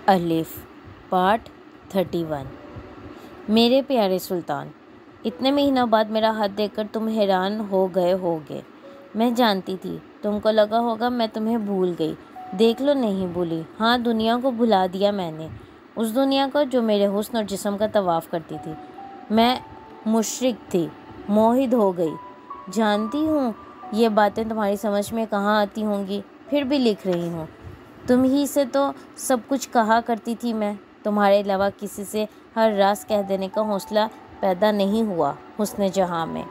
अलिफ पार्ट 31। मेरे प्यारे सुल्तान, इतने महीनों बाद मेरा हाथ देखकर तुम हैरान हो गए होगे। मैं जानती थी तुमको लगा होगा मैं तुम्हें भूल गई। देख लो, नहीं भूली। हाँ, दुनिया को भुला दिया मैंने, उस दुनिया को जो मेरे हुस्न और जिस्म का तवाफ़ करती थी। मैं मुशरिक थी, मोहित हो गई। जानती हूँ ये बातें तुम्हारी समझ में कहाँ आती होंगी, फिर भी लिख रही हूँ। तुम ही से तो सब कुछ कहा करती थी मैं। तुम्हारे अलावा किसी से हर राज कह देने का हौसला पैदा नहीं हुआ हुस्न जहाँ में।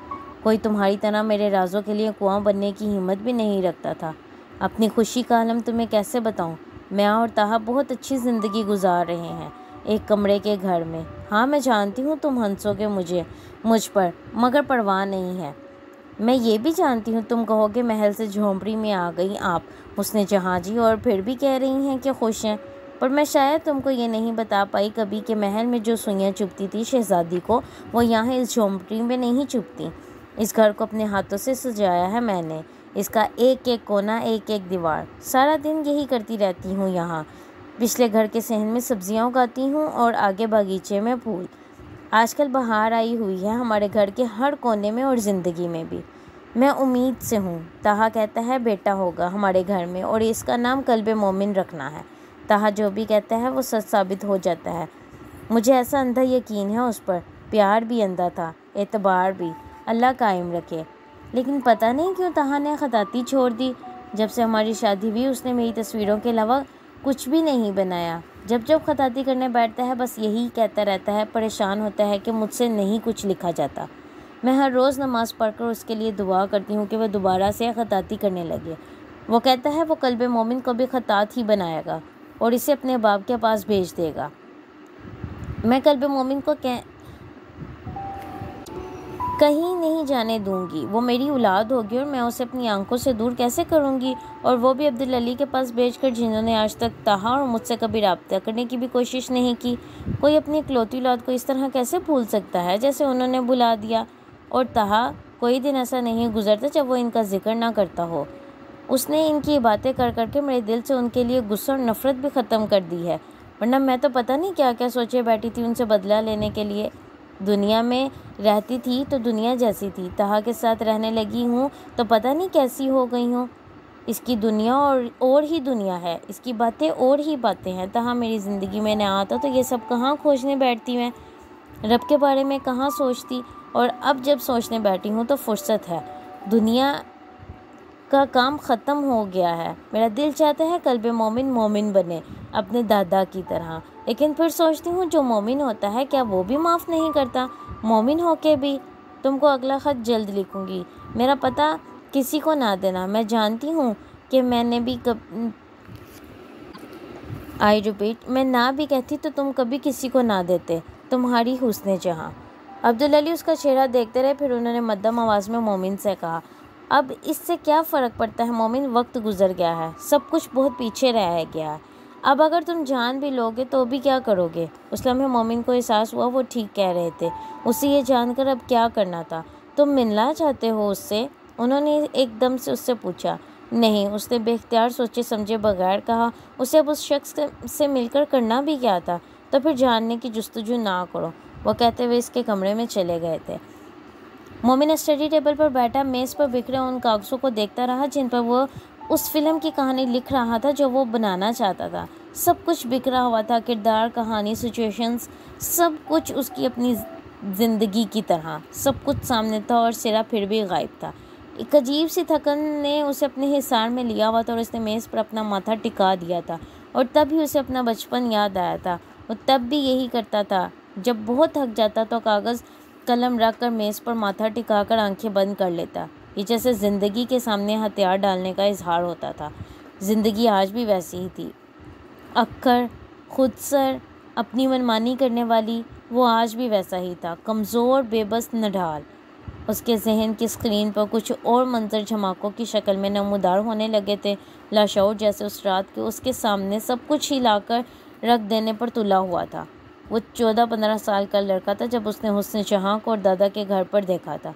कोई तुम्हारी तरह मेरे राजों के लिए कुआं बनने की हिम्मत भी नहीं रखता था। अपनी खुशी का आलम तुम्हें कैसे बताऊं। मैं और ताहा बहुत अच्छी ज़िंदगी गुजार रहे हैं, एक कमरे के घर में। हाँ, मैं जानती हूँ तुम हंसोगे मुझ पर, मगर परवाह नहीं है। मैं ये भी जानती हूँ तुम कहोगे महल से झोंपड़ी में आ गई आप हुस्न जहाँ जी, और फिर भी कह रही हैं कि खुश हैं। पर मैं शायद तुमको ये नहीं बता पाई कभी कि महल में जो सुइयाँ चुभती थी शहज़ादी को, वो यहाँ इस झोंपड़ी में नहीं चुभती। इस घर को अपने हाथों से सजाया है मैंने, इसका एक एक कोना, एक एक दीवार। सारा दिन यही करती रहती हूँ यहाँ। पिछले घर के सहन में सब्जियाँ उगाती हूँ और आगे बगीचे में फूल। आजकल बहार आई हुई है हमारे घर के हर कोने में और ज़िंदगी में भी। मैं उम्मीद से हूँ। ताहा कहता है बेटा होगा हमारे घर में और इसका नाम कल्बे मोमिन रखना है। ताहा जो भी कहता है वो सच साबित हो जाता है। मुझे ऐसा अंधा यकीन है उस पर। प्यार भी अंधा था, एतबार भी। अल्लाह कायम रखे। लेकिन पता नहीं क्यों ताहा ने खताती छोड़ दी। जब से हमारी शादी हुई उसने मेरी तस्वीरों के अलावा कुछ भी नहीं बनाया। जब जब खताती करने बैठता है बस यही कहता रहता है, परेशान होता है कि मुझसे नहीं कुछ लिखा जाता। मैं हर रोज़ नमाज़ पढ़कर उसके लिए दुआ करती हूँ कि वह दोबारा से खताती करने लगे। वो कहता है वो कल्बे मोमिन को भी खतात ही बनाएगा और इसे अपने बाप के पास भेज देगा। मैं कल्बे मोमिन को कहीं नहीं जाने दूंगी। वो मेरी औलाद होगी और मैं उसे अपनी आंखों से दूर कैसे करूंगी, और वो भी अब्दुल अली के पास भेजकर, जिन्होंने आज तक ताहा और मुझसे कभी रब्ता करने की भी कोशिश नहीं की। कोई अपनी इकलौती औलाद को इस तरह कैसे भूल सकता है जैसे उन्होंने भुला दिया। और ताहा, कोई दिन ऐसा नहीं गुजरता जब वो इनका जिक्र ना करता हो। उसने इनकी बातें कर करके मेरे दिल से उनके लिए गुस्सा और नफ़रत भी ख़त्म कर दी है, वरना मैं तो पता नहीं क्या क्या सोचे बैठी थी उनसे बदला लेने के लिए। दुनिया में रहती थी तो दुनिया जैसी थी, ताहा के साथ रहने लगी हूँ तो पता नहीं कैसी हो गई हूँ। इसकी दुनिया और ही दुनिया है, इसकी बातें और ही बातें हैं। ताहा मेरी ज़िंदगी में ना आता तो ये सब कहाँ खोजने बैठती मैं, रब के बारे में कहाँ सोचती। और अब जब सोचने बैठी हूँ तो फुर्सत है। दुनिया का काम ख़त्म हो गया है। मेरा दिल चाहता है कल्बे मोमिन मोमिन बने अपने दादा की तरह, लेकिन फिर सोचती हूँ जो मोमिन होता है क्या वो भी माफ़ नहीं करता। मोमिन होके भी। तुमको अगला ख़त जल्द लिखूँगी। मेरा पता किसी को ना देना। मैं जानती हूँ कि मैंने भी आई रिपीट, मैं ना भी कहती तो तुम कभी किसी को ना देते। तुम्हारी हुस्न जहाँ। अब्दुल अली उसका चेहरा देखते रहे, फिर उन्होंने मध्यम आवाज़ में मोमिन से कहा, अब इससे क्या फ़र्क पड़ता है मोमिन, वक्त गुजर गया है, सब कुछ बहुत पीछे रह गया है। अब अगर तुम जान भी लोगे तो भी क्या करोगे। उस लम्हे मोमिन को एहसास हुआ वो ठीक कह रहे थे। उसे ये जानकर अब क्या करना था। तुम मिलना चाहते हो उससे, उन्होंने एकदम से उससे पूछा। नहीं, उसने बेख्तियार सोचे समझे बगैर कहा। उसे अब उस शख्स से मिलकर करना भी क्या था। तो फिर जानने की जुस्तजू ना करो, वो कहते हुए इसके कमरे में चले गए थे। मोमिन स्टडी टेबल पर बैठा मेज़ पर बिखरे उन कागज़ों को देखता रहा जिन पर वो उस फिल्म की कहानी लिख रहा था जो वो बनाना चाहता था। सब कुछ बिखरा हुआ था, किरदार, कहानी, सिचुएशंस, सब कुछ उसकी अपनी ज़िंदगी की तरह। सब कुछ सामने था और सिरा फिर भी गायब था। एक अजीब सी थकन ने उसे अपने हिसार में लिया हुआ था और उसने मेज़ पर अपना माथा टिका दिया था। और तभी उसे अपना बचपन याद आया था। वो तब भी यही करता था। जब बहुत थक जाता तो कागज़ कलम रख कर मेज़ पर माथा टिकाकर आंखें बंद कर लेता। ये जैसे ज़िंदगी के सामने हथियार डालने का इजहार होता था। ज़िंदगी आज भी वैसी ही थी। अक्खर, खुदसर, अपनी मनमानी करने वाली, वो आज भी वैसा ही था, कमज़ोर, बेबस, नढाल। उसके जहन की स्क्रीन पर कुछ और मंजर झमाकों की शक्ल में नमूदार होने लगे थे, लाशौर जैसे उस रात के उसके सामने सब कुछ हिलाकर रख देने पर तुला हुआ था। वो 14-15 साल का लड़का था जब उसने हुस्न जहाँ को और दादा के घर पर देखा था,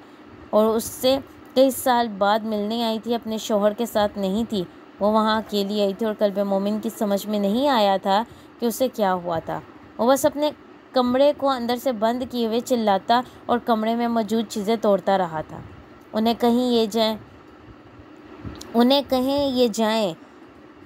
और उससे कई साल बाद मिलने आई थी। अपने शौहर के साथ नहीं थी, वो वहाँ अकेली आई थी और कल्बे मोमिन की समझ में नहीं आया था कि उसे क्या हुआ था। वो बस अपने कमरे को अंदर से बंद किए हुए चिल्लाता और कमरे में मौजूद चीज़ें तोड़ता रहा था। उन्हें कहीं ये जाएं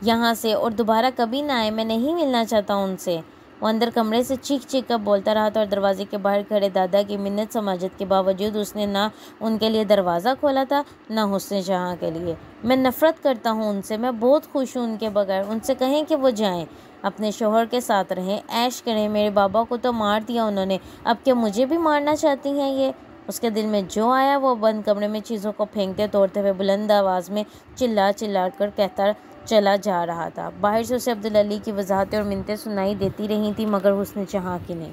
यहाँ से और दोबारा कभी ना आए, मैं नहीं मिलना चाहता उनसे। वो अंदर कमरे से चीख चीख कर बोलता रहा था और दरवाजे के बाहर खड़े दादा की मिन्नत समाजत के बावजूद उसने ना उनके लिए दरवाज़ा खोला था ना हुस्न जहाँ के लिए। मैं नफ़रत करता हूँ उनसे, मैं बहुत खुश हूँ उनके बगैर। उनसे कहें कि वो जाएं, अपने शोहर के साथ रहें, ऐश करें। मेरे बाबा को तो मार दिया उन्होंने, अब क्या मुझे भी मारना चाहती हैं ये? उसके दिल में जो आया वो बंद कमरे में चीज़ों को फेंकते तोड़ते हुए बुलंद आवाज़ में चिल्ला कर कहता चला जा रहा था। बाहर से उसे अब्दुल अली की वजाहतें और मिन्नतें सुनाई देती रही थी, मगर हुस्न जहाँ की नहीं।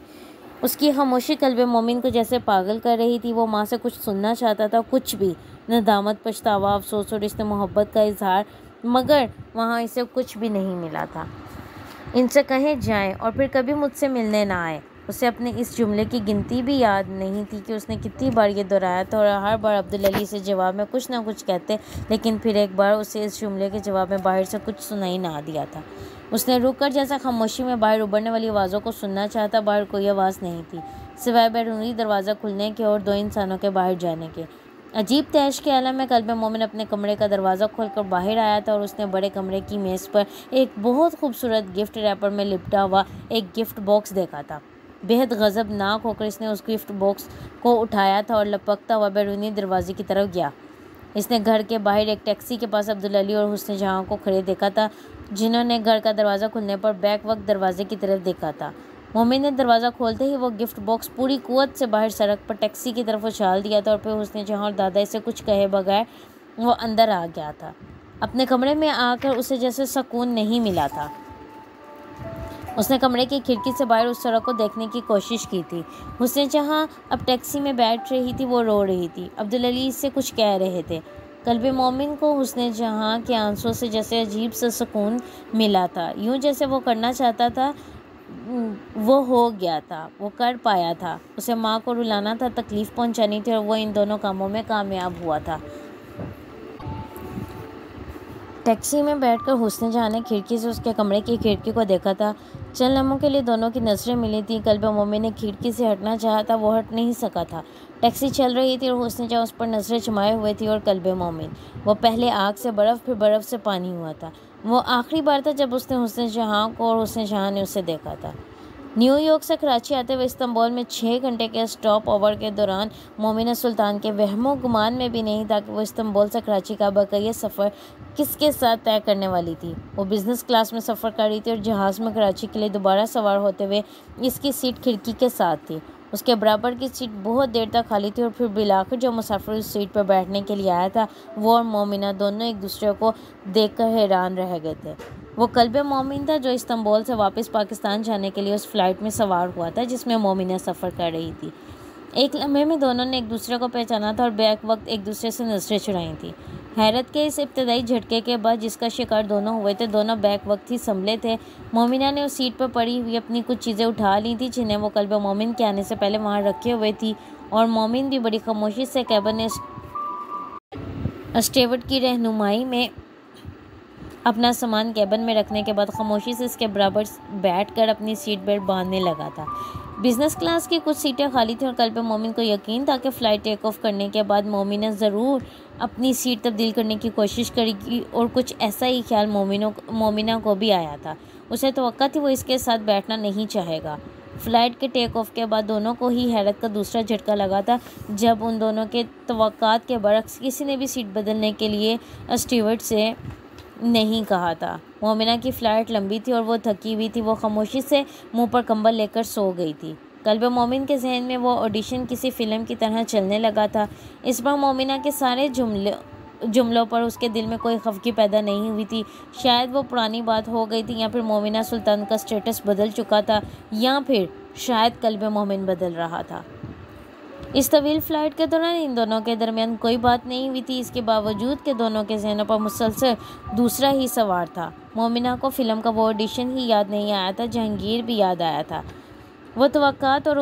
उसकी खामोशी कल्बे मोमिन को जैसे पागल कर रही थी। वो माँ से कुछ सुनना चाहता था, कुछ भी, नदामत, पछतावा, अफसोस और इसने मोहब्बत का इजहार, मगर वहाँ इसे कुछ भी नहीं मिला था। इनसे कहें जाएं और फिर कभी मुझसे मिलने ना आए। उसे अपने इस जुमले की गिनती भी याद नहीं थी कि उसने कितनी बार ये दोहराया था और हर बार अब्दुल अली से जवाब में कुछ ना कुछ कहते, लेकिन फिर एक बार उसे इस जुमले के जवाब में बाहर से कुछ सुनाई ना दिया था। उसने रुककर जैसा खामोशी में बाहर उभरने वाली आवाज़ों को सुनना चाहता। बाहर कोई आवाज़ नहीं थी सिवाय बैरूनी दरवाज़ा खुलने के और दो इंसानों के बाहर जाने के। अजीब तैश के आलम में कल्बे मोमिन अपने कमरे का दरवाज़ा खोलकर बाहर आया था और उसने बड़े कमरे की मेज़ पर एक बहुत खूबसूरत गिफ्ट रैपर में लिपटा हुआ एक गिफ्ट बॉक्स देखा था। बेहद गज़बनाक होकर इसने उस गिफ्ट बॉक्स को उठाया था और लपकता हुआ बैरूनी दरवाजे की तरफ गया। इसने घर के बाहर एक टैक्सी के पास अब्दुल अली और हुस्न जहाँ को खड़े देखा था, जिन्होंने घर का दरवाज़ा खुलने पर बैक वक्त दरवाजे की तरफ देखा था। मोमिन ने दरवाज़ा खोलते ही वो गिफ्ट बॉक्स पूरी कुव्वत से बाहर सड़क पर टैक्सी की तरफ उछाल दिया था और फिर हुस्न जहाँ और दादा से कुछ कहे बगैर वो अंदर आ गया था। अपने कमरे में आकर उसे जैसे सुकून नहीं मिला था। उसने कमरे की खिड़की से बाहर उस सड़क को देखने की कोशिश की थी। हुस्न जहाँ अब टैक्सी में बैठ रही थी, वो रो रही थी। अब्दुल अली इससे कुछ कह रहे थे। कल्बे मोमिन को हुस्न जहाँ के आंसुओं से जैसे अजीब सा सुकून मिला था, यूँ जैसे वो करना चाहता था वो हो गया था, वो कर पाया था। उसे माँ को रुलाना था, तकलीफ़ पहुँचानी थी और वो इन दोनों कामों में कामयाब हुआ था। टैक्सी में बैठकर हुस्न जहाँ ने खिड़की से उसके कमरे की खिड़की को देखा था। चंद लम्हों के लिए दोनों की नज़रें मिली थी। कल्बे मोमिन ने खिड़की से हटना चाहा था, वो हट नहीं सका था। टैक्सी चल रही थी और हुस्न जहाँ उस पर नज़रें जमाए हुए थी और कल्बे मोमिन, वो पहले आग से बर्फ़ फिर बर्फ़ से पानी हुआ था। वो आखिरी बार था जब उसने हुस्न जहाँ को और हुस्न जहाँ ने उसे देखा था। न्यूयॉर्क से कराची आते हुए इस्तांबुल में 6 घंटे के स्टॉप ओवर के दौरान मोमिना सुल्तान के वहमो गुमान में भी नहीं था कि वो इस्तांबुल से कराची का बकरिया सफ़र किसके साथ तय करने वाली थी। वो बिज़नेस क्लास में सफ़र कर रही थी और जहाज़ में कराची के लिए दोबारा सवार होते हुए इसकी सीट खिड़की के साथ थी। उसके बराबर की सीट बहुत देर तक खाली थी और फिर बिलाकर जो मुसाफिर उस सीट पर बैठने के लिए आया था, वो और मोमिना दोनों एक दूसरे को देखकर हैरान रह गए थे। वो कल्बे मोमिन था जो इस्तांबुल से वापस पाकिस्तान जाने के लिए उस फ्लाइट में सवार हुआ था जिसमें मोमिना सफ़र कर रही थी। एक लम्हे में दोनों ने एक दूसरे को पहचाना था और बैक वक्त एक दूसरे से नजरें चुराई थी। हैरत के इस इब्तदाई झटके के बाद जिसका शिकार दोनों हुए थे, दोनों बैक वक्त ही संभले थे। मोमिना ने उस सीट पर पड़ी हुई अपनी कुछ चीज़ें उठा ली थी जिन्हें वो कल्बे मोमिन के आने से पहले वहाँ रखे हुए थी, और मोमिन भी बड़ी खामोशी से कैबिन स्टीवर्ड की रहनुमाई में अपना सामान कैबिन में रखने के बाद खामोशी से इसके बराबर बैठकर अपनी सीट बेल्ट बांधने लगा था। बिज़नेस क्लास की कुछ सीटें खाली थीं और कल्बे मोमिन को यकीन था कि फ़्लाइट टेक ऑफ करने के बाद मोमिना ज़रूर अपनी सीट तब्दील करने की कोशिश करेगी, और कुछ ऐसा ही ख्याल मोमिना को भी आया था। उसे तवक्का थी वो इसके साथ बैठना नहीं चाहेगा। फ़्लाइट के टेक ऑफ के बाद दोनों को ही हैरत का दूसरा झटका लगा था जब उन दोनों के तवक्कात के बरक्स किसी ने भी सीट बदलने के लिए स्टीवर्ड से नहीं कहा था। मोमिना की फ़्लाइट लंबी थी और वो थकी हुई थी। वो खामोशी से मुंह पर कंबल लेकर सो गई थी। कल्बे मोमिन के जहन में वो ऑडिशन किसी फ़िल्म की तरह चलने लगा था। इस बार मोमिना के सारे जुमलों पर उसके दिल में कोई खफगी पैदा नहीं हुई थी। शायद वो पुरानी बात हो गई थी, या फिर मोमिना सुल्तान का स्टेटस बदल चुका था, या फिर शायद कल्बे मोमिन बदल रहा था। इस तवील फ़्लाइट के दौरान इन दोनों के दरमियान कोई बात नहीं हुई थी। इसके बावजूद के दोनों के जहनों पर मुसलसल दूसरा ही सवार था। मोमिना को फ़िल्म का वो ऑडिशन ही याद नहीं आया था, जहांगीर भी याद आया था। वो तवक्कात और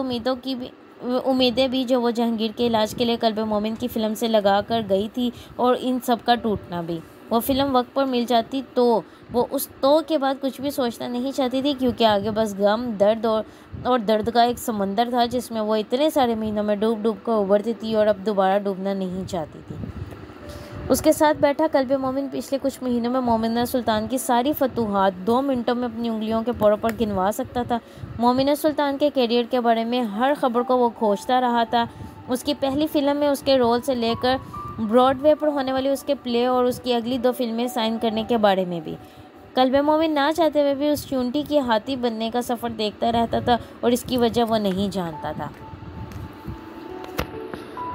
उम्मीदें भी जो वो जहांगीर के इलाज के लिए कल्बे मोमिन की फ़िल्म से लगा कर गई थी, और इन सब का टूटना भी। वो फ़िल्म वक्त पर मिल जाती तो वो उस तो के बाद कुछ भी सोचना नहीं चाहती थी, क्योंकि आगे बस गम, दर्द और दर्द का एक समंदर था जिसमें वो इतने सारे महीनों में डूब डूब कर उभरती थी और अब दोबारा डूबना नहीं चाहती थी। उसके साथ बैठा कल्ब मोमिन पिछले कुछ महीनों में मोमिना सुल्तान की सारी फतूहात 2 मिनटों में अपनी उंगलियों के पोरों पर गिनवा सकता था। मोमिना सुल्तान के करियर के बारे में हर खबर को वो खोजता रहा था। उसकी पहली फिल्म में उसके रोल से लेकर ब्रॉडवे पर होने वाली उसके प्ले और उसकी अगली 2 फिल्में साइन करने के बारे में भी। कल्ब मोमिन ना चाहते हुए भी उस चूंटी की हाथी बनने का सफ़र देखता रहता था और इसकी वजह वो नहीं जानता था।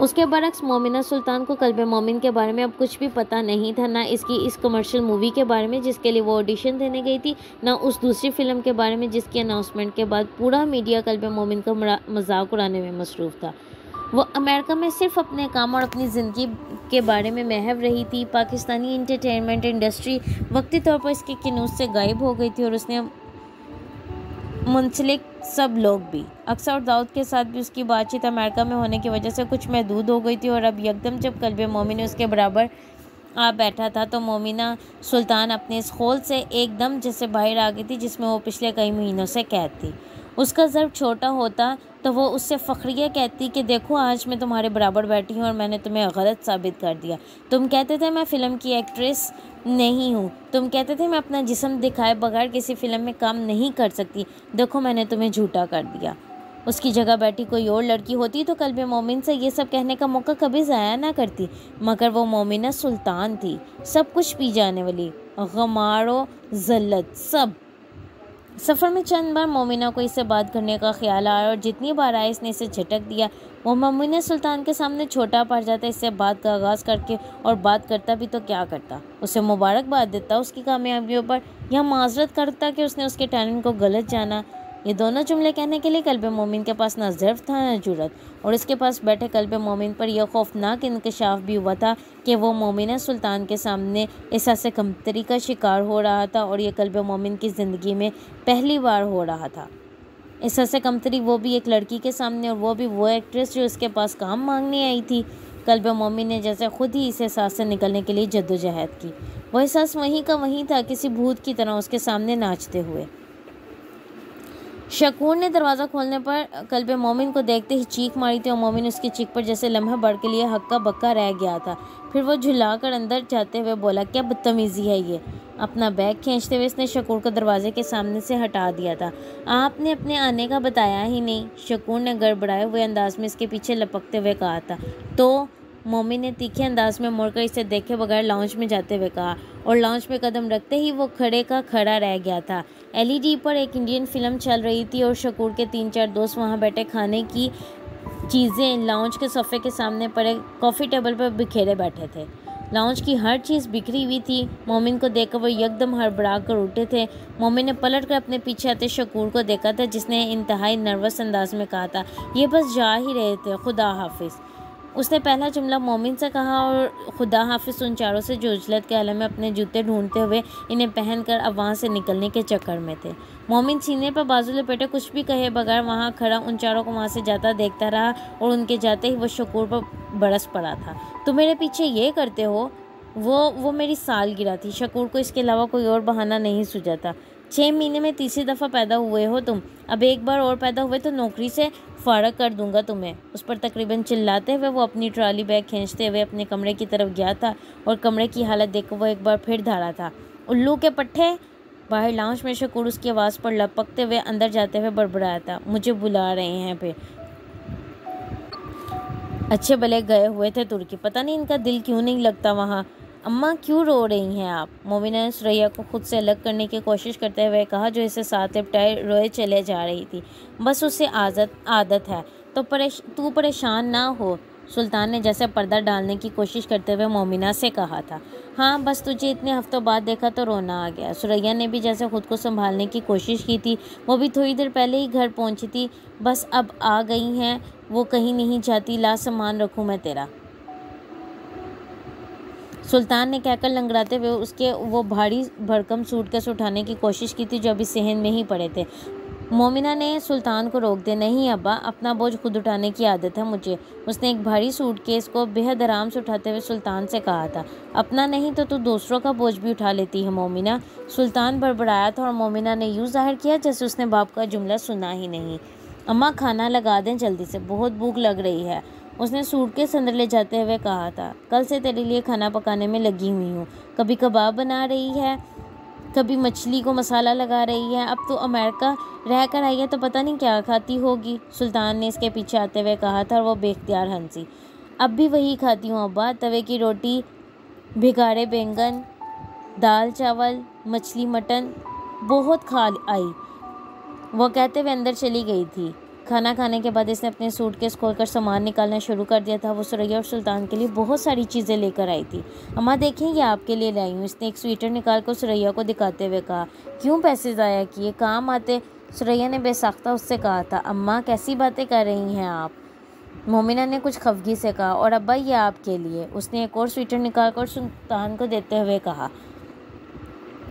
उसके बरक्स मोमिना सुल्तान को कल्ब मोमिन के बारे में अब कुछ भी पता नहीं था, ना इसकी इस कमर्शियल मूवी के बारे में जिसके लिए वो ऑडिशन देने गई थी, ना उस दूसरी फिल्म के बारे में जिसकी अनाउंसमेंट के बाद पूरा मीडिया कल्ब मोमिन का मजाक उड़ाने में मसरूफ़ था। वो अमेरिका में सिर्फ अपने काम और अपनी ज़िंदगी के बारे में महव रही थी। पाकिस्तानी इंटरटेनमेंट इंडस्ट्री वक्ती तौर पर इसके किनूस से गायब हो गई थी और उसने मुंसलिक सब लोग भी। अक्सर और दाऊद के साथ भी उसकी बातचीत अमेरिका में होने की वजह से कुछ महदूद हो गई थी और अब यकदम जब कल्ब मोमिन उसके बराबर आ बैठा था तो मोमिना सुल्तान अपने इस खोल से एकदम जैसे बाहर आ गई थी जिसमें वो पिछले कई महीनों से कैद थी। उसका ज़र्ब छोटा होता तो वो उससे फ़ख्रिया कहती कि देखो आज मैं तुम्हारे बराबर बैठी हूँ और मैंने तुम्हें गलत साबित कर दिया। तुम कहते थे मैं फ़िल्म की एक्ट्रेस नहीं हूँ, तुम कहते थे मैं अपना जिस्म दिखाए बगैर किसी फ़िल्म में काम नहीं कर सकती, देखो मैंने तुम्हें झूठा कर दिया। उसकी जगह बैठी कोई और लड़की होती तो कल्ब मोमिन से ये सब कहने का मौका कभी ज़ाया ना करती, मगर वो मोमिना सुल्तान थी, सब कुछ पी जाने वाली, गमारो ज़ल्लत सब। सफ़र में चंद बार मोमिना को इससे बात करने का ख्याल आया और जितनी बार आया इसने इसे झटक दिया। वो मोमिना सुल्तान के सामने छोटा पड़ जाता, इससे बात का आगाज़ करके, और बात करता भी तो क्या करता, उसे मुबारकबाद देता उसकी कामयाबियों पर या माजरत करता कि उसने उसके टैलेंट को गलत जाना। ये दोनों जुमले कहने के लिए कल्ब मोमिन के पास ना ज़र्फ़ था ना जुर्रत, और इसके पास बैठे कल्ब मोमिन पर यह खौफनाक इंकशाफ भी हुआ था कि वो मोमिना सुल्तान के सामने एहसास कमतरी का शिकार हो रहा था और ये कल्ब मोमिन की ज़िंदगी में पहली बार हो रहा था। एहसास कमतरी वो भी एक लड़की के सामने, और वो भी वो एक्ट्रेस जो उसके पास काम मांगने आई थी। कल्ब मोमिन ने जैसे खुद ही इस एहसास से निकलने के लिए जद्दोजहद की। वह एहसास वहीं का वहीं था, किसी भूत की तरह उसके सामने नाचते हुए। शकूर ने दरवाज़ा खोलने पर कल्ब मोमिन को देखते ही चीख मारी थी और मोमिन उसकी चीख पर जैसे लम्हा भर के लिए हक्का बक्का रह गया था। फिर वो झुलाकर अंदर जाते हुए बोला, क्या बदतमीज़ी है ये। अपना बैग खींचते हुए इसने शकूर को दरवाजे के सामने से हटा दिया था। आपने अपने आने का बताया ही नहीं, शकूर ने गड़बड़ाए हुए अंदाज में इसके पीछे लपकते हुए कहा था। तो मोमिन ने तीखे अंदाज में मुड़कर इसे देखे बगैर लाउंज में जाते हुए कहा, और लाउंज में कदम रखते ही वो खड़े का खड़ा रह गया था। एलईडी पर एक इंडियन फिल्म चल रही थी और शकूर के 3-4 दोस्त वहाँ बैठे खाने की चीज़ें लाउंज के सोफे के सामने पड़े कॉफ़ी टेबल पर बिखेरे बैठे थे। लाउंज की हर चीज़ बिखरी हुई थी। मोमिन को देखकर वो एकदम हड़बड़ा कर उठे थे। मोमिन ने पलट कर अपने पीछे आते शकूर को देखा था, जिसने इंतहाई नर्वस अंदाज में कहा था, ये बस जा ही रहे थे, खुदा हाफिज़। उसने पहला जुमला मोमिन से कहा और खुदा हाफिज़ उन चारों से जो उजलत के आलम में अपने जूते ढूंढते हुए इन्हें पहनकर अब वहाँ से निकलने के चक्कर में थे। मोमिन सीने पर बाजू लपेटे कुछ भी कहे बगैर वहाँ खड़ा उन चारों को वहाँ से जाता देखता रहा और उनके जाते ही वो शकूर पर बरस पड़ा था। तुम मेरे पीछे ये करते हो? वो मेरी सालगिरह थी। शकूर को इसके अलावा कोई और बहाना नहीं सूझा था। 6 महीने में तीसरी दफ़ा पैदा हुए हो तुम, अब एक बार और पैदा हुए तो नौकरी से फ़ारग कर दूंगा तुम्हें। उस पर तकरीबन चिल्लाते हुए वो अपनी ट्रॉली बैग खींचते हुए अपने कमरे की तरफ गया था और कमरे की हालत देखकर वो एक बार फिर धड़ा था। उल्लू के पट्टे। बाहर लाउंज में शकूर उसकी आवाज़ पर लपकते हुए अंदर जाते हुए बड़बड़ाया था, मुझे बुला रहे हैं फिर। अच्छे भले गए हुए थे तुर्की, पता नहीं इनका दिल क्यों नहीं लगता वहाँ। अम्मा क्यों रो रही हैं आप? मोमिना ने सुरैया को खुद से अलग करने की कोशिश करते हुए कहा, जो इसे साथ लिपटाए रोए चले जा रही थी। बस उसे आदत है, तो तू परेशान ना हो। सुल्तान ने जैसे पर्दा डालने की कोशिश करते हुए मोमिना से कहा था। हाँ, बस तुझे इतने हफ्तों बाद देखा तो रोना आ गया। सुरैया ने भी जैसे खुद को संभालने की कोशिश की थी। वो भी थोड़ी देर पहले ही घर पहुंची थी। बस अब आ गई हैं, वो कहीं नहीं जाती। ला सामान रखूँ मैं तेरा? सुल्तान ने कहकर लंगड़ाते हुए उसके वो भारी भरकम सूटकेस उठाने की कोशिश की थी जो अभी सहन में ही पड़े थे। मोमिना ने सुल्तान को रोक दिया। नहीं अब्बा, अपना बोझ खुद उठाने की आदत है मुझे। उसने एक भारी सूटकेस को बेहद आराम से उठाते हुए सुल्तान से कहा था। अपना नहीं तो तू दूसरों का बोझ भी उठा लेती है मोमिना। सुल्तान बड़बड़ाया था और मोमिना ने यूँ जाहिर किया जैसे उसने बाप का जुमला सुना ही नहीं। अम्मा, खाना लगा दें जल्दी से, बहुत भूख लग रही है, उसने सूटकेस अंदर ले जाते हुए कहा था। कल से तेरे लिए खाना पकाने में लगी हुई हूँ। कभी कबाब बना रही है, कभी मछली को मसाला लगा रही है। अब तो अमेरिका रह कर आई है तो पता नहीं क्या खाती होगी, सुल्तान ने इसके पीछे आते हुए कहा था और वो बेख्तियार हंसी। अब भी वही खाती हूँ अब्बा, तवे की रोटी, भिगाड़े बैंगन, दाल चावल, मछली मटन, बहुत खा आई, वो कहते हुए अंदर चली गई थी। खाना खाने के बाद इसने अपने सूटकेस खोलकर सामान निकालना शुरू कर दिया था। वो सुरैया और सुल्तान के लिए बहुत सारी चीज़ें लेकर आई थी। अम्मा देखें, ये आपके लिए लाई हूँ, इसने एक स्वेटर निकाल कर सुरैया को दिखाते हुए कहा। क्यों पैसे ज़ाया किए, काम आते, सुरैया ने बेसाख्ता उससे कहा था। अम्मा कैसी बातें कर रही हैं आप, मोमिना ने कुछ खफगी से कहा। और अब्बा ये आपके लिए, उसने एक और स्वेटर निकाल कर सुल्तान को देते हुए कहा।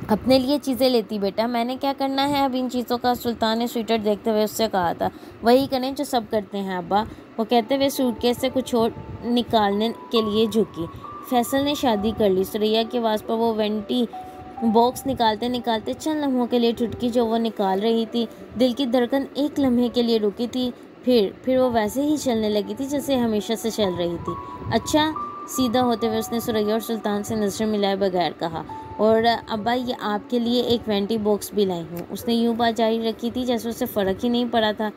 अपने लिए चीज़ें लेती बेटा, मैंने क्या करना है अब इन चीज़ों का, सुल्तान ने स्वेटर देखते हुए उससे कहा था। वही करें जो सब करते हैं अब्बा, वो कहते हुए सूटकेस से कुछ और निकालने के लिए झुकी। फैसल ने शादी कर ली, सुरैया की आवाज़ पर वो वेंटी बॉक्स निकालते निकालते चंद लम्हों के लिए ठुटकी जो वो निकाल रही थी। दिल की धड़कन एक लम्हे के लिए रुकी थी, फिर वो वैसे ही चलने लगी थी जैसे हमेशा से चल रही थी। अच्छा, सीधा होते हुए उसने सुरैया और सुल्तान से नज़र मिलाए बगैर कहा। और अब्बा ये आपके लिए एक वेंटी बॉक्स भी लाई हूँ, उसने यूँ बात जारी रखी थी जैसे उसे फ़र्क ही नहीं पड़ा था।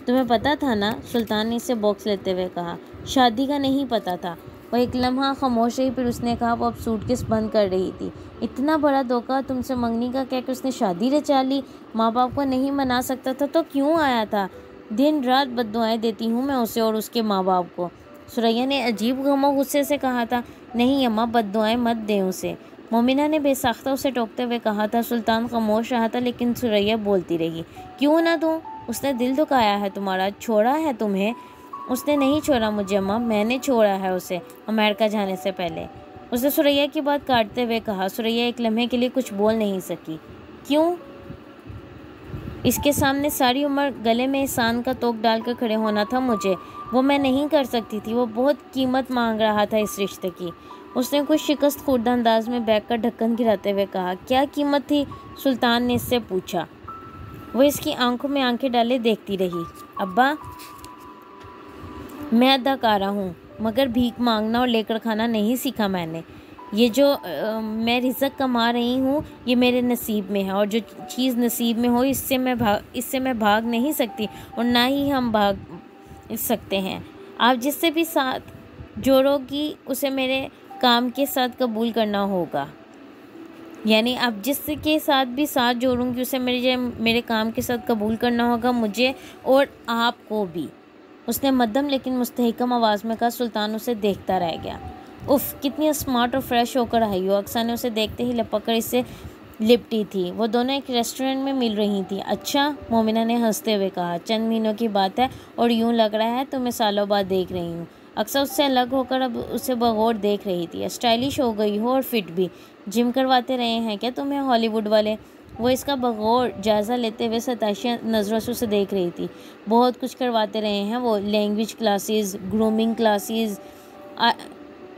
तुम्हें पता था ना, सुल्तान ने इसे बॉक्स लेते हुए कहा। शादी का नहीं पता था। वो एक लम्हा खामोश रही, फिर उसने कहा। वो अब सूटकेस बंद कर रही थी। इतना बड़ा धोखा, तुमसे मंगनी का कहकर उसने शादी रचा ली। माँ बाप को नहीं मना सकता था तो क्यों आया था। दिन रात बद्दुआएं देती हूँ मैं उसे और उसके माँ बाप को, सुरैया ने अजीब गमो गुस्से से कहा था। नहीं अम्मा, बद्दुआएं मत दें उसे, मोमिना ने बेसाख्ता उसे टोकते हुए कहा था। सुल्तान खामोश रहा था लेकिन सुरैया बोलती रही। क्यों ना दूँ, उसने दिल दुखाया है तुम्हारा, छोड़ा है तुम्हें। उसने नहीं छोड़ा मुझे अम्मा, मैंने छोड़ा है उसे अमेरिका जाने से पहले, उसने सुरैया की बात काटते हुए कहा। सुरैया एक लम्हे के लिए कुछ बोल नहीं सकी। क्यों, इसके सामने सारी उम्र गले में एहसान का तोक डालकर खड़े होना था मुझे, वो मैं नहीं कर सकती थी। वो बहुत कीमत मांग रहा था इस रिश्ते की, उसने कुछ शिकस्त खुर्दा अंदाज में बैग का ढक्कन गिराते हुए कहा। क्या कीमत थी, सुल्तान ने इससे पूछा। वो इसकी आंखों में आंखें डाले देखती रही। अब्बा, मैं अदाकारा हूँ मगर भीख मांगना और लेकर खाना नहीं सीखा मैंने। ये जो मैं रिज़्क कमा रही हूँ ये मेरे नसीब में है, और जो चीज़ नसीब में हो इससे मैं भाग नहीं सकती और ना ही हम भाग सकते हैं। आप जिससे भी साथ जोड़ोगी उसे मेरे काम के साथ कबूल करना होगा, यानी आप जिसके साथ भी साथ जोड़ूंगी उसे मेरे काम के साथ कबूल करना होगा, मुझे और आपको भी, उसने मध्यम लेकिन मुस्तहकम आवाज़ में कहा। सुल्तान उसे देखता रह गया। उफ़, कितनी स्मार्ट और फ्रेश होकर आई हो, अक्सा ने उसे देखते ही लपक कर इससे लिपटी थी। वो दोनों एक रेस्टोरेंट में मिल रही थी। अच्छा, मोमिना ने हंसते हुए कहा। चंद महीनों की बात है और यूँ लग रहा है तुम्हें सालों बाद देख रही हूँ। अक्सर उससे अलग होकर अब उसे बगौर देख रही थी। स्टाइलिश हो गई हो और फिट भी। जिम करवाते रहे हैं क्या तुम्हें हॉलीवुड वाले, वो इसका बगौर जायज़ा लेते हुए सताइशी नज़रों से उसे देख रही थी। बहुत कुछ करवाते रहे हैं वो, language classes, grooming classes,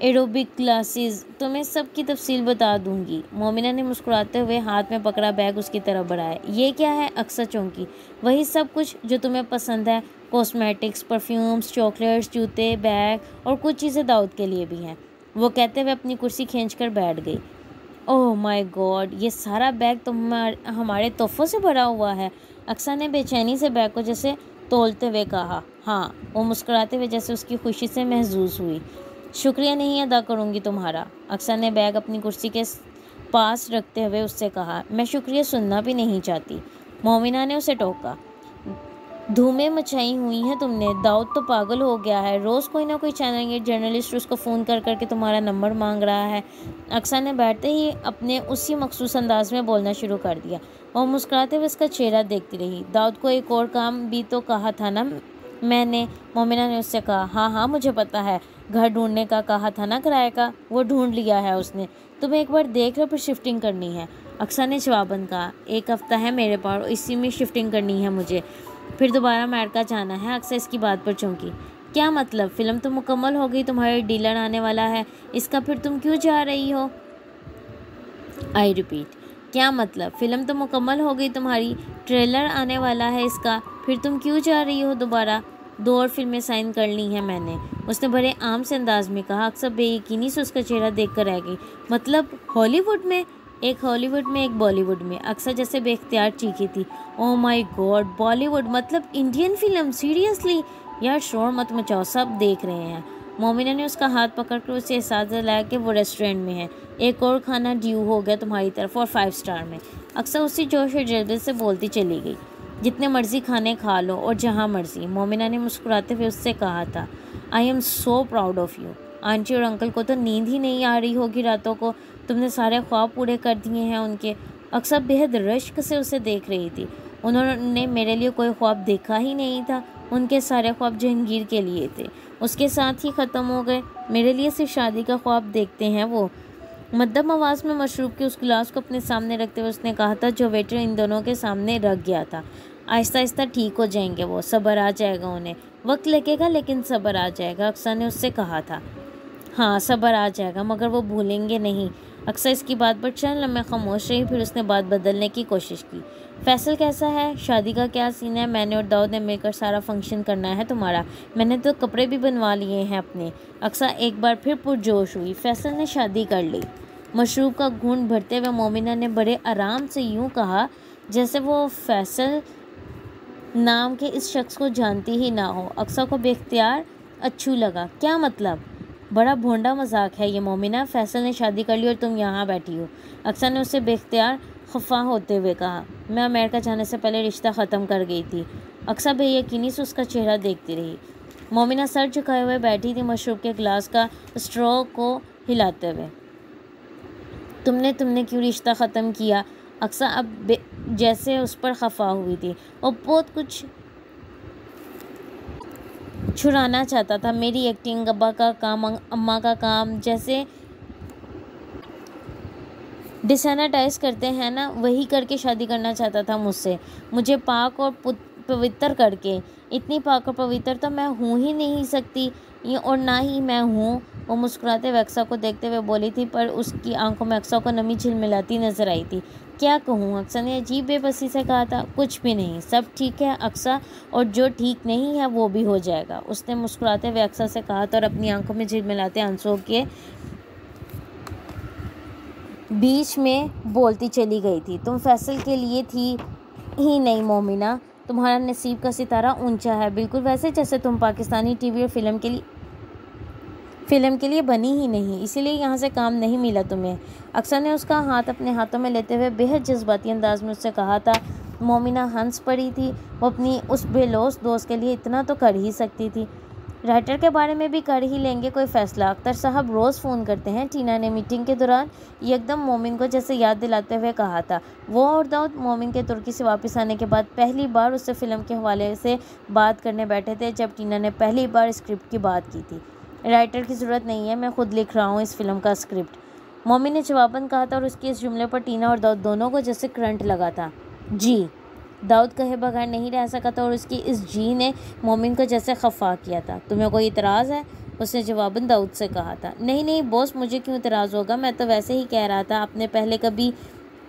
aerobic classes, तुम्हें सब की तफसील बता दूंगी। मोमिना ने मुस्कुराते हुए हाथ में पकड़ा बैग उसकी तरफ बढ़ाया। ये क्या है, अक्सर चौंकी। वही सब कुछ जो तुम्हें पसंद है, कॉस्मेटिक्स, परफ्यूम्स, चॉकलेट्स, जूते, बैग और कुछ चीज़ें दाऊद के लिए भी हैं, वो कहते हुए अपनी कुर्सी खींचकर बैठ गई। ओह माय गॉड, ये सारा बैग तो हमारे तोहफ़ों से भरा हुआ है, अक्सा ने बेचैनी से बैग को जैसे तोलते हुए कहा। हाँ, वो मुस्कुराते हुए जैसे उसकी खुशी से महसूस हुई। शुक्रिया नहीं अदा करूँगी तुम्हारा, अक्सा ने बैग अपनी कुर्सी के पास रखते हुए उससे कहा। मैं शुक्रिया सुनना भी नहीं चाहती, मोमिना ने उसे टोका। धूमें मचाई हुई हैं तुमने, दाऊद तो पागल हो गया है, रोज़ कोई ना कोई चैनल जर्नलिस्ट उसको फ़ोन कर करके तुम्हारा नंबर मांग रहा है। अक्सा ने बैठते ही अपने उसी मखसूस अंदाज में बोलना शुरू कर दिया। और मुस्कुराते हुए उसका चेहरा देखती रही। दाऊद को एक और काम भी तो कहा था ना मैंने, मोमिना ने उससे कहा। हाँ हाँ मुझे पता है, घर ढूंढने का कहा था ना किराए का, वो ढूंढ लिया है उसने, तुम्हें एक बार देख लो फिर शिफ्टिंग करनी है। अक्सर ने जवाबन कहा, 1 हफ्ता है मेरे पास, इसी में शिफ्टिंग करनी है मुझे, फिर दोबारा अमेरिका जाना है। अक्सर इसकी बात पर चौंकी। क्या मतलब? फिल्म तो मुकम्मल हो गई, तुम्हारे डीलर आने वाला है, इसका फिर तुम क्यों जा रही हो? आई रिपीट, क्या मतलब? फिल्म तो मुकम्मल हो गई तुम्हारी, ट्रेलर आने वाला है इसका, फिर तुम क्यों जा रही हो दोबारा? 2 और फिल्में साइन कर ली हैं मैंने, उसने बड़े आम से अंदाज में कहा। अक्सर बेयकीनी से उसका चेहरा देख कर रह गई। मतलब हॉलीवुड में? एक हॉलीवुड में, एक बॉलीवुड में। अक्सर जैसे बेख्तियार चीखी थी। ओह माय गॉड, बॉलीवुड मतलब इंडियन फिल्म? सीरियसली? यार शोर मत मचाओ, सब देख रहे हैं। मोमिना ने उसका हाथ पकड़कर उसे एहसास दिलाया कि वो रेस्टोरेंट में है। एक और खाना ड्यू हो गया तुम्हारी तरफ, और 5 स्टार में। अक्सर उसी जोश और जज्बे से बोलती चली गई। जितने मर्जी खाने खा लो और जहाँ मर्जी, मोमिना ने मुस्कुराते हुए उससे कहा था। I am so proud of you. Aunty और अंकल को तो नींद ही नहीं आ रही होगी रातों को, तुमने सारे ख्वाब पूरे कर दिए हैं उनके। अक्सर बेहद रश्क से उसे देख रही थी। उन्होंने मेरे लिए कोई ख्वाब देखा ही नहीं था। उनके सारे ख्वाब जहांगीर के लिए थे, उसके साथ ही ख़त्म हो गए। मेरे लिए सिर्फ शादी का ख्वाब देखते हैं वो। मध्यम आवाज़ में मशरूब के उस गिलास को अपने सामने रखते हुए उसने कहा था, जो वेटर इन दोनों के सामने रख गया था। आहिस्ता आहिस्ता ठीक हो जाएंगे वो, सब्र आ जाएगा उन्हें। वक्त लगेगा लेकिन सब्र आ जाएगा, अक्सर ने उससे कहा था। हाँ, सब्र आ जाएगा, मगर वो भूलेंगे नहीं। अक्सर इसकी बात पर चंद लम्हे खामोश रही, फिर उसने बात बदलने की कोशिश की। फैसल कैसा है? शादी का क्या सीन है? मैंने और दाऊद ने मिलकर सारा फंक्शन करना है तुम्हारा। मैंने तो कपड़े भी बनवा लिए हैं अपने। अक्सर एक बार फिर पुरजोश हुई। फैसल ने शादी कर ली। मशरूब का घूंट भरते हुए मोमिना ने बड़े आराम से यूं कहा जैसे वो फैसल नाम के इस शख्स को जानती ही ना हो। अक्सर को बेख्तियार अच्छू लगा। क्या मतलब? बड़ा भोंडा मजाक है ये मोमिना। फैसल ने शादी कर ली और तुम यहाँ बैठी हो। अक्सर ने उससे बेख्तियार खफा होते हुए कहा। मैं अमेरिका जाने से पहले रिश्ता ख़त्म कर गई थी। अक्सर बेयकीनी से उसका चेहरा देखती रही। मोमिना सर झुकाए हुए बैठी थी, मशरूब के गिलास का स्ट्रॉ को हिलाते हुए। तुमने क्यों रिश्ता ख़त्म किया? अक्सर अब जैसे उस पर खफा हुई थी। और बहुत कुछ छुड़ाना चाहता था। मेरी एक्टिंग, अब्बा का काम, अम्मा का काम, जैसे डिसैनिटाइज करते हैं ना, वही करके शादी करना चाहता था मुझसे। मुझे पाक और पवित्र करके। इतनी पाक और पवित्र तो मैं हूँ ही नहीं सकती, और ना ही मैं हूँ। वो मुस्कुराते हुए अक्सा को देखते हुए बोली थी, पर उसकी आंखों में अक्सा को नमी झिलमिलाती नजर आई थी। क्या कहूँ? अक्सा ने अजीब बेबसी से कहा था। कुछ भी नहीं, सब ठीक है अक्सा, और जो ठीक नहीं है वो भी हो जाएगा, उसने मुस्कुराते हुए अक्सा से कहा था, और अपनी आंखों में झिलमिलाते आंसुओं के बीच में बोलती चली गई थी। तुम फैसल के लिए थी ही नहीं मोमिना, तुम्हारा नसीब का सितारा ऊंचा है, बिल्कुल वैसे जैसे तुम पाकिस्तानी टीवी और फिल्म के लिए बनी ही नहीं, इसीलिए यहाँ से काम नहीं मिला तुम्हें। अक्सर ने उसका हाथ अपने हाथों में लेते हुए बेहद जज्बाती अंदाज में उससे कहा था। मोमिना हंस पड़ी थी। वो अपनी उस बेलौस दोस्त के लिए इतना तो कर ही सकती थी। राइटर के बारे में भी कर ही लेंगे कोई फ़ैसला। अख्तर साहब रोज़ फ़ोन करते हैं, टीना ने मीटिंग के दौरान एकदम मोमिन को जैसे याद दिलाते हुए कहा था। वो और दाऊद मोमिन के तुर्की से वापस आने के बाद पहली बार उससे फ़िल्म के हवाले से बात करने बैठे थे, जब टीना ने पहली बार स्क्रिप्ट की बात की थी। राइटर की ज़रूरत नहीं है, मैं खुद लिख रहा हूँ इस फिल्म का स्क्रिप्ट, मोमिन ने जवाबन कहा था, और उसके इस जुमले पर टीना और दाऊद दोनों को जैसे करंट लगा था। जी, दाऊद कहे बगैर नहीं रह सका था, और उसकी इस जी ने मोमिन को जैसे खफा किया था। तुम्हें कोई इतराज़ है? उसने जवाबन दाऊद से कहा था। नहीं बॉस, मुझे क्यों इतराज़ होगा, मैं तो वैसे ही कह रहा था, आपने पहले कभी।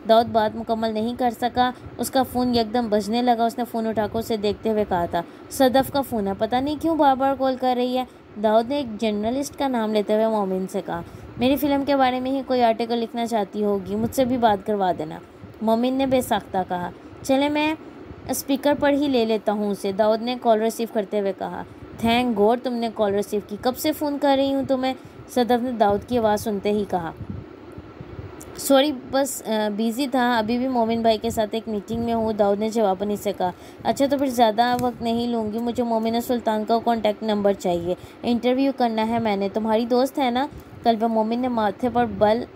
दाऊद बात मुकम्मल नहीं कर सका, उसका फ़ोन एकदम बजने लगा। उसने फ़ोन उठाकर उसे देखते हुए कहा था, सदफ़ का फ़ोन है, पता नहीं क्यों बार बार कॉल कर रही है। दाऊद ने एक जर्नलिस्ट का नाम लेते हुए मोमिन से कहा, मेरी फ़िल्म के बारे में ही कोई आर्टिकल लिखना चाहती होगी, मुझसे भी बात करवा देना, मोमिन ने बेसाख्ता कहा। चले, मैं स्पीकर पर ही ले लेता हूँ उसे, दाऊद ने कॉल रिसीव करते हुए कहा। थैंक गॉड तुमने कॉल रिसीव की, कब से फ़ोन कर रही हूँ तुम्हें, सदफ़ ने दाऊद की आवाज़ सुनते ही कहा। सॉरी, बस बिज़ी था, अभी भी मोमिन भाई के साथ एक मीटिंग में हूँ, दाऊद ने जवाबन से कहा। अच्छा, तो फिर ज़्यादा वक्त नहीं लूँगी, मुझे मोमिना सुल्तान का कॉन्टैक्ट नंबर चाहिए, इंटरव्यू करना है मैंने, तुम्हारी दोस्त है ना। कल वह मोमिन ने माथे पर बल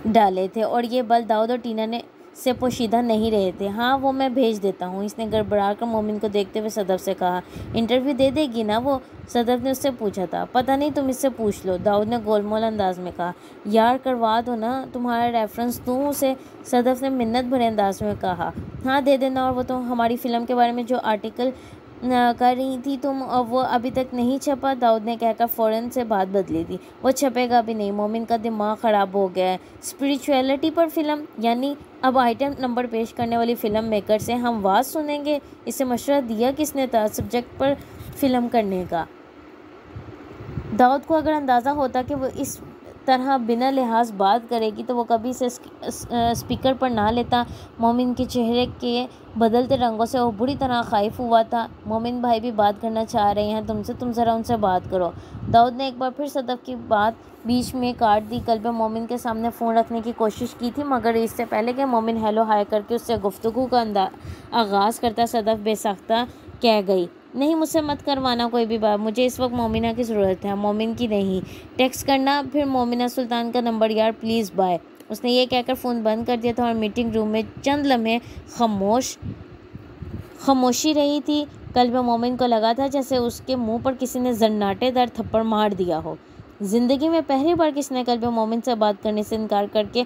डाले थे, और ये बल दाऊद और टीना ने से पोशीदा नहीं रहे थे। हाँ वो मैं भेज देता हूँ, इसने गड़बड़ा कर मोमिन को देखते हुए सदफ से कहा। इंटरव्यू दे देगी ना वो? सदफ ने उससे पूछा था। पता नहीं, तुम इससे पूछ लो, दाऊद ने गोलमोल अंदाज में कहा। यार करवा दो ना, तुम्हारा रेफरेंस दूँ उसे? सदफ ने मिन्नत भरे अंदाज में कहा। हाँ दे देना। और वो तो हमारी फ़िल्म के बारे में जो आर्टिकल कर रही थी तुम, वो अभी तक नहीं छपा? दाऊद ने कहकर फ़ौरन से बात बदली थी। वो छपेगा भी नहीं। मोमिन का दिमाग ख़राब हो गया है। स्पिरिचुअलिटी पर फिल्म, यानी अब आइटम नंबर पेश करने वाली फ़िल्म मेकर से हम वाज सुनेंगे? इसे मशवरा दिया किसने था सब्जेक्ट पर फिल्म करने का? दाऊद को अगर अंदाज़ा होता कि वो इस तरह बिना लिहाज बात करेगी तो वो कभी से स्पीकर पर ना लेता। मोमिन के चेहरे के बदलते रंगों से वो बुरी तरह खाइफ हुआ था। मोमिन भाई भी बात करना चाह रहे हैं तुमसे, तुम ज़रा उनसे बात करो। दाऊद ने एक बार फिर सदफ की बात बीच में काट दी। कल मोमिन के सामने फ़ोन रखने की कोशिश की थी, मगर इससे पहले कि मोमिन हेलो हाय करके उससे गुफ्तगू का आगाज़ करता, सदफ बेसाख्ता कह गई, नहीं मुझसे मत करवाना कोई भी बात, मुझे इस वक्त मोमिना की ज़रूरत है, मोमिन की नहीं। टेक्स्ट करना फिर मोमिना सुल्तान का नंबर यार प्लीज़, बाय। उसने ये कहकर फ़ोन बंद कर दिया था और मीटिंग रूम में चंद लम्हे खामोशी रही थी। कल मोमिन को लगा था जैसे उसके मुंह पर किसी ने जन्नाटेदार थप्पड़ मार दिया हो। ज़िंदगी में पहली बार किसने कल मोमिन से बात करने से इनकार करके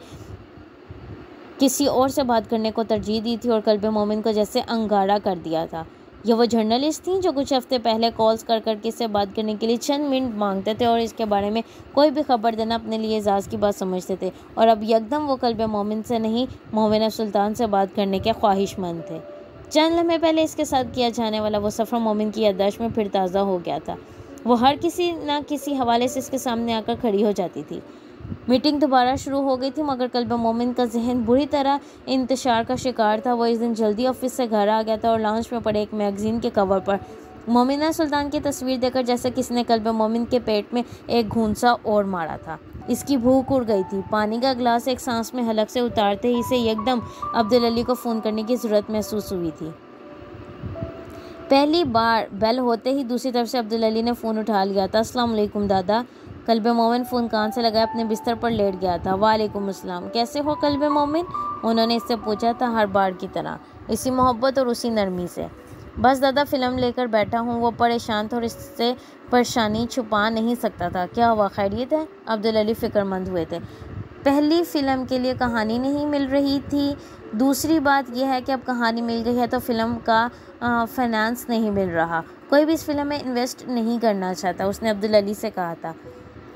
किसी और से बात करने को तरजीह दी थी और कल मोमिन को जैसे अंगारा कर दिया था। यह वो जर्नलिस्ट थी जो कुछ हफ्ते पहले कॉल्स कर करके इससे बात करने के लिए चंद मिनट मांगते थे और इसके बारे में कोई भी खबर देना अपने लिए एजाज़ की बात समझते थे, और अब यकदम वो कल्ब मोमिन से नहीं मोमिना सुल्तान से बात करने के ख्वाहिशमंद थे। चंद लम्हे पहले इसके साथ किया जाने वाला वो सफ़र मोमिन की याददाश्त में फिर ताज़ा हो गया था। वो हर किसी न किसी हवाले से इसके सामने आकर खड़ी हो जाती थी। मीटिंग दोबारा शुरू हो गई थी, मगर कल्ब मोमिन का जहन बुरी तरह इंतशार का शिकार था। वो इस दिन जल्दी ऑफिस से घर आ गया था और लाउंज में पड़े एक मैगजीन के कवर पर मोमिना सुल्तान की तस्वीर देखकर जैसे किसी ने कल्ब मोमिन के पेट में एक घूंसा और मारा था। इसकी भूख उड़ गई थी। पानी का गिलास एक सांस में हलक से उतारते ही इसे एकदम अब्दुल अली को फ़ोन करने की ज़रूरत महसूस हुई थी। पहली बार बेल होते ही दूसरी तरफ से अब्दुल अली ने फ़ोन उठा लिया था। अस्सलाम वालेकुम दादा। कल्ब मोमिन फ़ोन कान से लगाए अपने बिस्तर पर लेट गया था। वालेकुम अस्सलाम, कैसे हो कल्ब मोमिन? उन्होंने इससे पूछा था, हर बार की तरह, इसी मोहब्बत और उसी नरमी से। बस दादा फ़िल्म लेकर बैठा हूँ। वो परेशान था और इससे परेशानी छुपा नहीं सकता था। क्या हुआ, खैरियत है? अब्दुल अली फ़िक्रमंद हुए थे। पहली फ़िल्म के लिए कहानी नहीं मिल रही थी। दूसरी बात यह है कि अब कहानी मिल गई है तो फ़िल्म का फाइनेंस नहीं मिल रहा। कोई भी इस फिल्म में इन्वेस्ट नहीं करना चाहता, उसने अब्दुल अली से कहा था।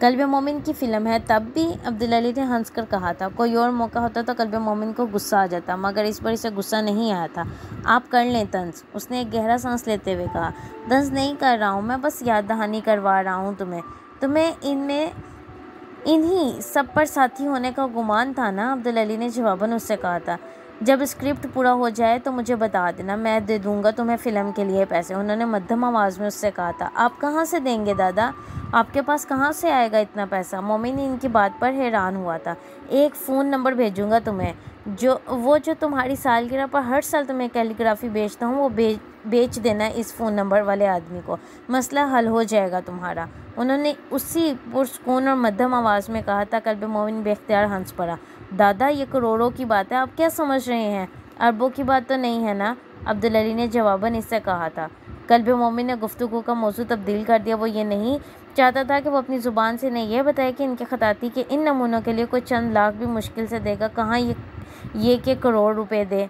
कल्ब मोमिन की फ़िल्म है, तब भी अब्दुल अली ने हंसकर कहा था। कोई और मौका होता तो कल्ब मोमिन को गुस्सा आ जाता, मगर इस पर इसे गुस्सा नहीं आया था। आप कर लें तंज, उसने एक गहरा सांस लेते हुए कहा। तंज नहीं कर रहा हूँ मैं, बस याद दहानी करवा रहा हूँ तुम्हें इन्हीं सब पर साथी होने का गुमान था ना? अब्दुल अली ने जवाबन उससे कहा था। जब स्क्रिप्ट पूरा हो जाए तो मुझे बता देना, मैं दे दूंगा तुम्हें फ़िल्म के लिए पैसे, उन्होंने मध्यम आवाज़ में उससे कहा था। आप कहाँ से देंगे दादा? आपके पास कहाँ से आएगा इतना पैसा? मोमिन इनकी बात पर हैरान हुआ था। एक फ़ोन नंबर भेजूंगा तुम्हें, जो तुम्हारी सालगिरह पर हर साल तुम्हें कैलीग्राफी बेचता हूँ, वो बेच देना इस फ़ोन नंबर वाले आदमी को, मसला हल हो जाएगा तुम्हारा, उन्होंने उसी पुरस्कून और मध्यम आवाज़ में कहा था। कल्ब मोमिन बेख्तियार हंस पड़ा। दादा ये करोड़ों की बात है, आप क्या समझ रहे हैं? अरबों की बात तो नहीं है ना? अब्दुल अली ने जवाबन इससे कहा था। कल्ब मोमिन ने गुफ्तगू का मौजू तब्दील कर दिया। वो ये नहीं चाहता था कि वो अपनी ज़ुबान से इन्हें यह बताए कि इनके खताती के इन नमूनों के लिए कोई चंद लाख भी मुश्किल से देगा, कहाँ ये कि करोड़ रुपए दे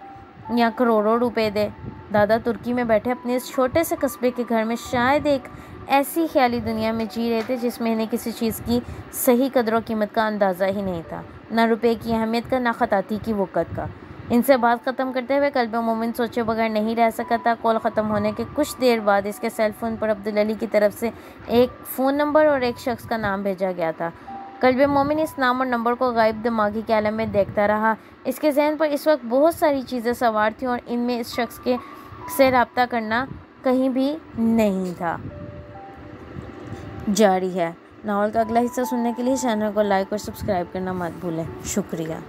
या करोड़ों रुपए दे। दादा तुर्की में बैठे अपने इस छोटे से कस्बे के घर में शायद एक ऐसी ख्याली दुनिया में जी रहे थे जिसमें इन्हें किसी चीज़ की सही कदर कीमत का अंदाज़ा ही नहीं था, ना रुपए की अहमियत का, ना खताती की वक़्त का। इनसे बात ख़त्म करते हुए कल्ब मोमिन सोचे बगैर नहीं रह सका था। कॉल ख़त्म होने के कुछ देर बाद इसके सेल फ़ोन पर अब्दुल अली की तरफ से एक फ़ोन नंबर और एक शख्स का नाम भेजा गया था। कल्ब मोमिन इस नाम और नंबर को गायब दिमागी के आलम में देखता रहा। इसके जहन पर इस वक्त बहुत सारी चीज़ें सवार थीं और इनमें इस शख्स से रब्ता करना कहीं भी नहीं था। जारी है। नावल का अगला हिस्सा सुनने के लिए चैनल को लाइक और सब्सक्राइब करना मत भूलें। शुक्रिया।